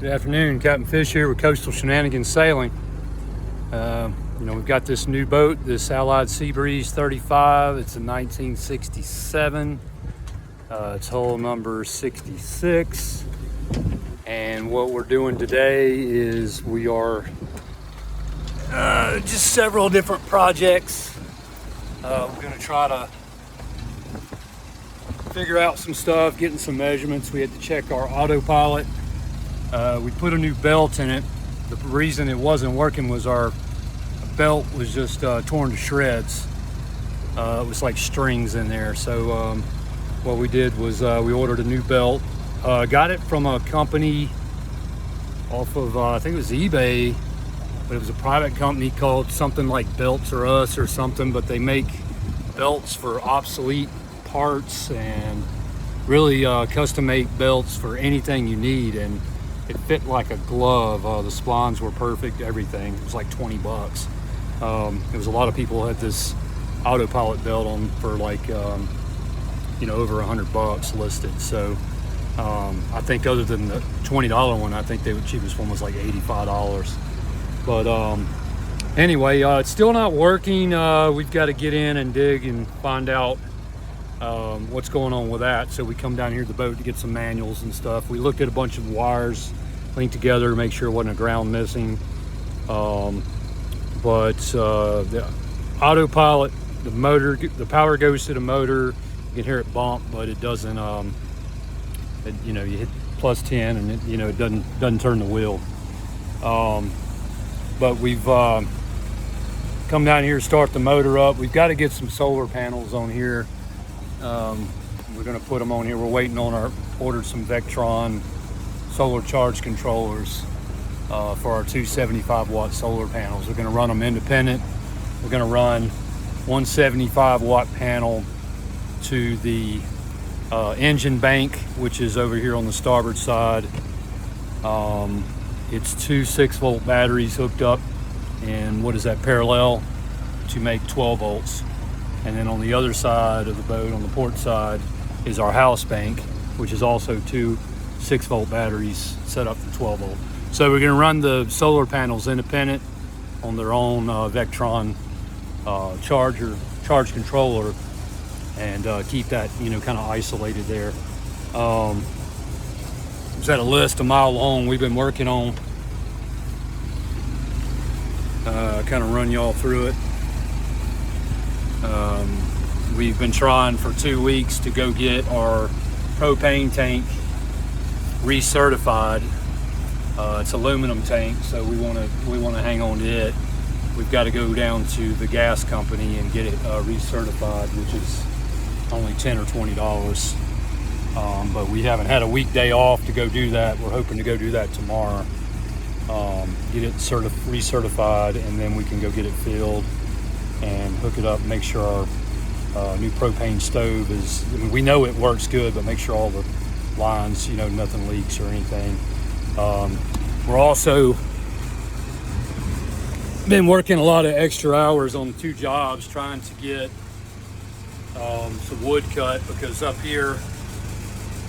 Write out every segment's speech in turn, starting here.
Good afternoon, Captain Fish here with Coastal Shenanigans Sailing. We've got this new boat, this Allied Seabreeze 35. It's a 1967. It's hull number 66. And what we're doing today is we are just several different projects. We're going to try to figure out some stuff, getting some measurements. We had to check our autopilot. We put a new belt in it. The reason it wasn't working was our belt was just torn to shreds. It was like strings in there. So what we did was we ordered a new belt. Got it from a company off of, I think it was eBay, but it was a private company called something like Belts or Us or something, but they make belts for obsolete parts and really custom made belts for anything you need, and it fit like a glove. The splines were perfect, everything. It was like 20 bucks. There was a lot of people who had this autopilot belt on for like over 100 bucks listed. So I think other than the $20 one, I think the cheapest one was like $85. But anyway, it's still not working. We've got to get in and dig and find out what's going on with that. So we come down here to the boat to get some manuals and stuff. We looked at a bunch of wires linked together to make sure there wasn't a ground missing. But the autopilot, the motor, the power goes to the motor. You can hear it bump, but it doesn't. You hit plus 10 and it doesn't turn the wheel. But we've come down here to start the motor up. We've got to get some solar panels on here. We're going to put them on here. We're waiting on ordered some Vectron solar charge controllers for our 275 watt solar panels. We're going to run them independent. We're going to run one 75 watt panel to the engine bank, which is over here on the starboard side. It's two 6-volt batteries hooked up and what is that, parallel to make 12 volts. And then on the other side of the boat, on the port side, is our house bank, which is also two 6-volt batteries set up for 12 volt. So we're going to run the solar panels independent on their own Vectron charge controller, and keep that kind of isolated there. Is that a list a mile long we've been working on? Kind of run y'all through it. We've been trying for 2 weeks to go get our propane tank recertified. It's aluminum tank, so we want to hang on to it. We've got to go down to the gas company and get it recertified, which is only $10 or $20. But we haven't had a weekday off to go do that. We're hoping to go do that tomorrow. Get it recertified, and then we can go get it filled and hook it up, make sure our new propane stove is, we know it works good, but make sure all the lines, nothing leaks or anything. We're also been working a lot of extra hours on 2 jobs trying to get some wood cut, because up here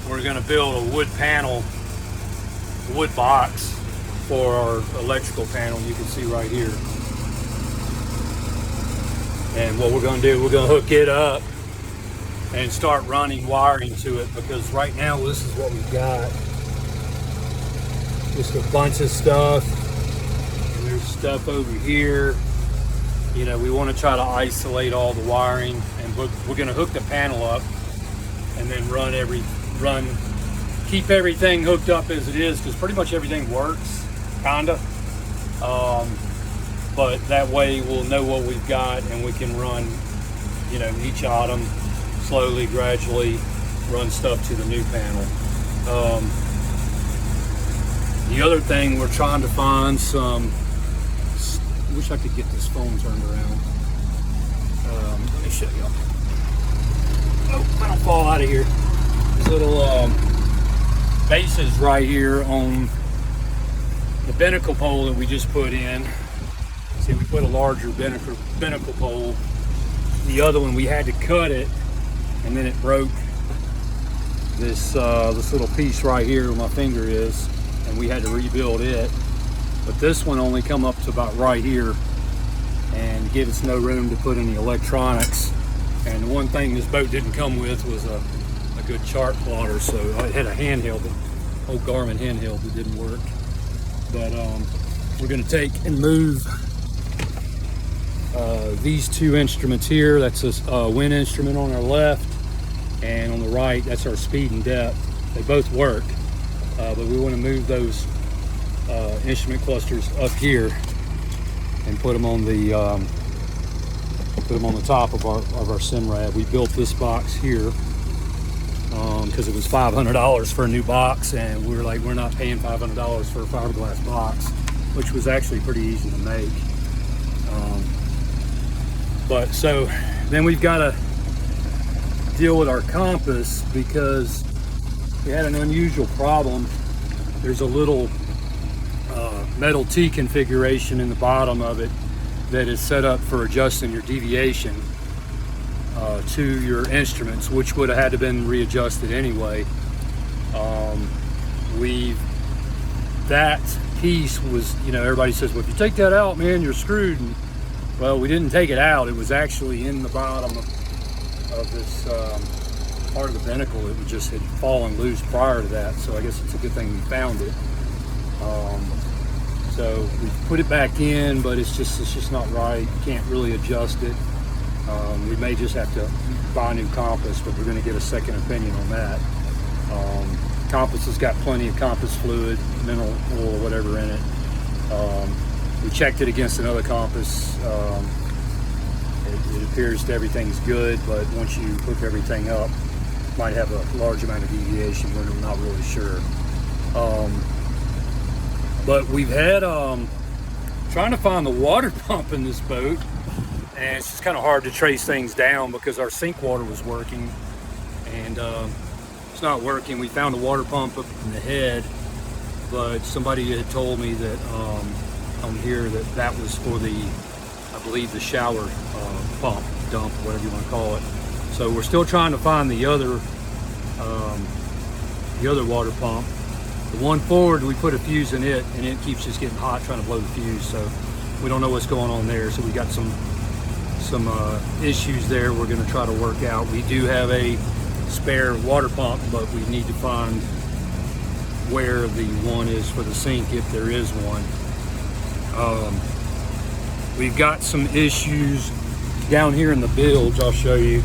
we're going to build a wood panel, a wood box for our electrical panel. You can see right here. And what we're going to do, we're going to hook it up and start running wiring to it, because right now this is what we've got. Just a bunch of stuff. And there's stuff over here. We want to try to isolate all the wiring, and we're going to hook the panel up and then keep everything hooked up as it is, because pretty much everything works, kinda. But that way we'll know what we've got, and we can run, each item slowly, gradually run stuff to the new panel. The other thing, we're trying to find some, I wish I could get this phone turned around. Let me show you. Oh, I don't fall out of here. These little bases right here on the binnacle pole that we just put in. See, we put a larger binnacle pole. The other one, we had to cut it, and then it broke this little piece right here where my finger is, and we had to rebuild it. But this one only come up to about right here and gave us no room to put any electronics. And the one thing this boat didn't come with was a good chart plotter, so I had a handheld, old Garmin handheld that didn't work. But we're going to take and move these two instruments here. That's a wind instrument on our left, and on the right, that's our speed and depth. They both work, but we want to move those instrument clusters up here and put them on the top of our Simrad. We built this box here because it was $500 for a new box, and we were like, we're not paying $500 for a fiberglass box, which was actually pretty easy to make. But so then we've got to deal with our compass because we had an unusual problem. There's a little metal T configuration in the bottom of it that is set up for adjusting your deviation to your instruments, which would have had to been readjusted anyway. That piece was, you know, everybody says, well, if you take that out, man, you're screwed. And, well, we didn't take it out. It was actually in the bottom of this part of the binnacle. It just had fallen loose prior to that, so I guess it's a good thing we found it. So we put it back in, but it's just not right. You can't really adjust it. We may just have to buy a new compass, but we're going to get a second opinion on that. Compass has got plenty of compass fluid, mineral oil, whatever in it. We checked it against another compass. It appears that everything's good, but once you hook everything up, it might have a large amount of deviation. We're not really sure. But we've had trying to find the water pump in this boat, and it's just kind of hard to trace things down because our sink water was working, and it's not working. We found the water pump up in the head, but somebody had told me that on here that was for the, I believe, the shower pump, dump, whatever you want to call it. So we're still trying to find the other water pump. The one forward, we put a fuse in it, and it keeps just getting hot trying to blow the fuse. So we don't know what's going on there. So we got some issues there we're going to try to work out. We do have a spare water pump, but we need to find where the one is for the sink, if there is one. We've got some issues down here in the bilge. I'll show you.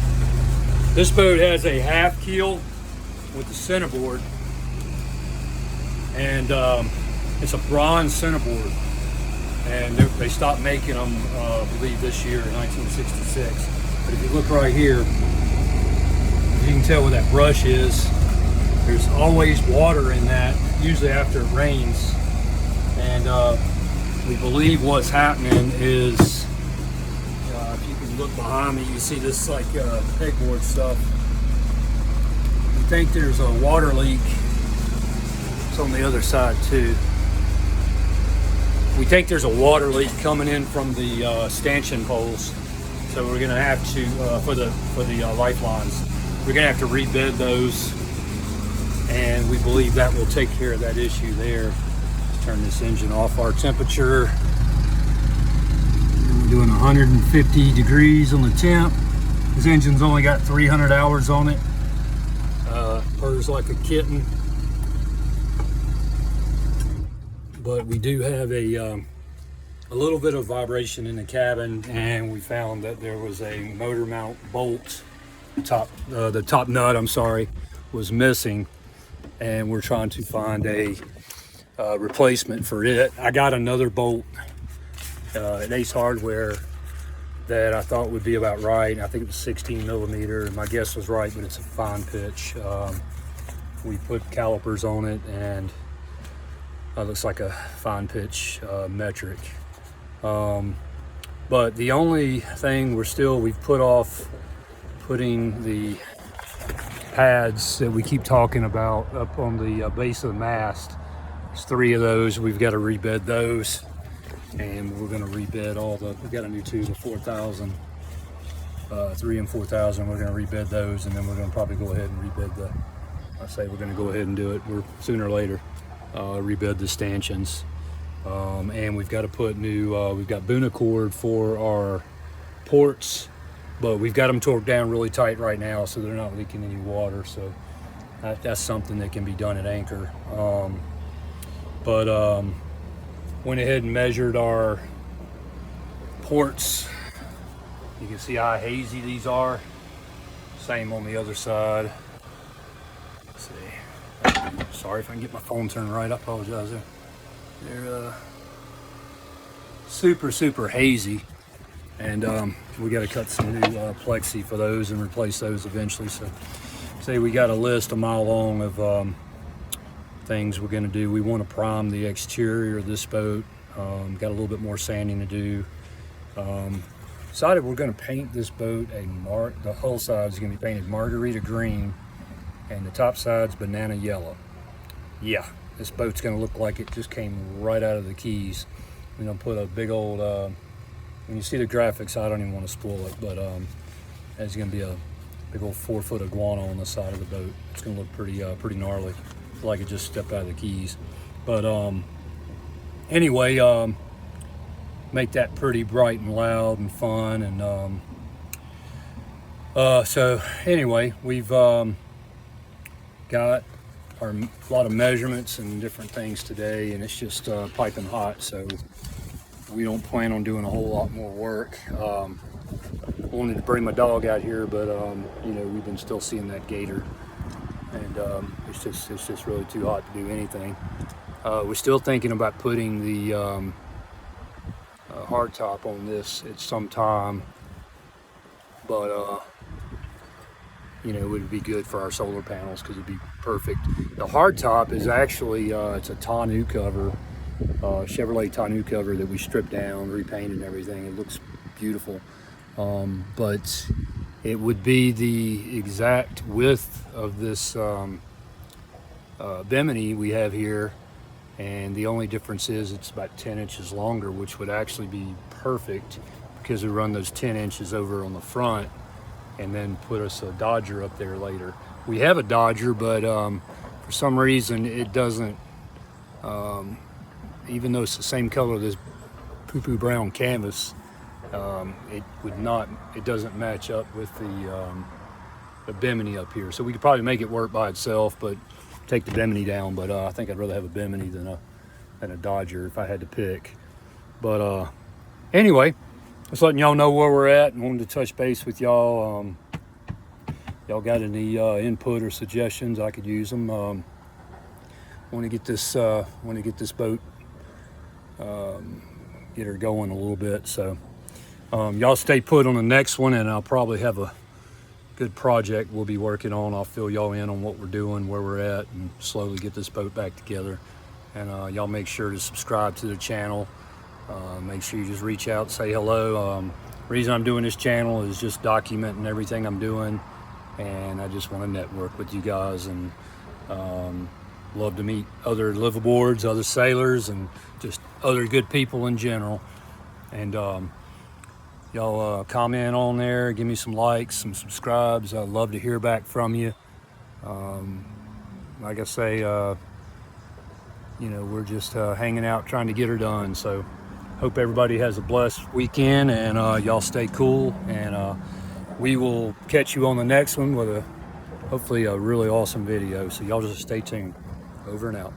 This boat has a half keel with the centerboard, and it's a bronze centerboard, and they stopped making them I believe this year in 1966. But if you look right here, you can tell where that brush is. There's always water in that, usually after it rains, and we believe what's happening is, if you can look behind me, you see this like pegboard stuff. We think there's a water leak. It's on the other side too. We think there's a water leak coming in from the stanchion poles, so we're going to have to for the lifelines. We're going to have to rebed those, and we believe that will take care of that issue there. Let's turn this engine off. Our temperature, we're doing 150 degrees on the temp. This engine's only got 300 hours on it. Purrs like a kitten. But we do have a little bit of vibration in the cabin, and we found that there was a motor mount bolt. The top nut, I'm sorry, was missing, and we're trying to find a replacement for it. I got another bolt at Ace Hardware that I thought would be about right. I think it was 16 millimeter, and my guess was right, but it's a fine pitch. We put calipers on it, and looks like a fine pitch metric. But the only thing we've put off putting the pads that we keep talking about up on the base of the mast. There's 3 of those. We've got to rebed those, and we're going to rebed all we've got a new tube of 4,000, 3 and 4,000. We're going to rebed those, and then we're going to probably go ahead and rebed we're going to go ahead and do it. We're sooner or later. rebed the stanchions. And we've got to put new, we've got Buna cord for our ports, but we've got them torqued down really tight right now so they're not leaking any water. So that's something that can be done at anchor. Went ahead and measured our ports. You can see how hazy these are. Same on the other side. Let's see. Sorry if I can get my phone turned right. I apologize there. They're super hazy, and we got to cut some new plexi for those and replace those eventually. So say we got a list a mile long of things we're going to do. We want to prime the exterior of this boat. Got a little bit more sanding to do. Decided we're going to paint this boat the hull side is going to be painted margarita green and the top side's banana yellow. Yeah, this boat's going to look like it just came right out of the Keys. We're going to put a big old, when you see the graphics, I don't even want to spoil it, but there's going to be a big old 4-foot iguana on the side of the boat. It's going to look pretty gnarly. Like it just stepped out of the Keys. But anyway, make that pretty bright and loud and fun. And so anyway, we've got a lot of measurements and different things today, and it's just piping hot, so we don't plan on doing a whole lot more work. Wanted to bring my dog out here, but you know, we've been still seeing that gator, and it's just really too hot to do anything. We're still thinking about putting the hard top on this at some time, but you know, it would be good for our solar panels because it'd be perfect. The hard top is actually it's a tonneau cover, Chevrolet tonneau cover that we stripped down, repainted and everything. It looks beautiful, but it would be the exact width of this bimini we have here, and the only difference is it's about 10 inches longer, which would actually be perfect because we run those 10 inches over on the front and then put us a Dodger up there later. We have a Dodger, but for some reason it doesn't, even though it's the same color of this poo-poo brown canvas, it doesn't match up with the bimini up here. So we could probably make it work by itself, but take the bimini down. But I think I'd rather have a bimini than a Dodger if I had to pick. But anyway, just letting y'all know where we're at and wanted to touch base with y'all. Y'all got any input or suggestions? I could use them. Want to get this boat, get her going a little bit. So y'all stay put on the next one, and I'll probably have a good project we'll be working on. I'll fill y'all in on what we're doing, where we're at, and slowly get this boat back together. And y'all make sure to subscribe to the channel. Make sure you just reach out, say hello. Reason I'm doing this channel is just documenting everything I'm doing, and I just want to network with you guys, and love to meet other liveaboards, other sailors, and just other good people in general. And y'all comment on there, give me some likes, some subscribes. I'd love to hear back from you. Like I say, you know, we're just hanging out trying to get her done. So hope everybody has a blessed weekend, and y'all stay cool, and we will catch you on the next one with hopefully a really awesome video. So y'all just stay tuned. Over and out.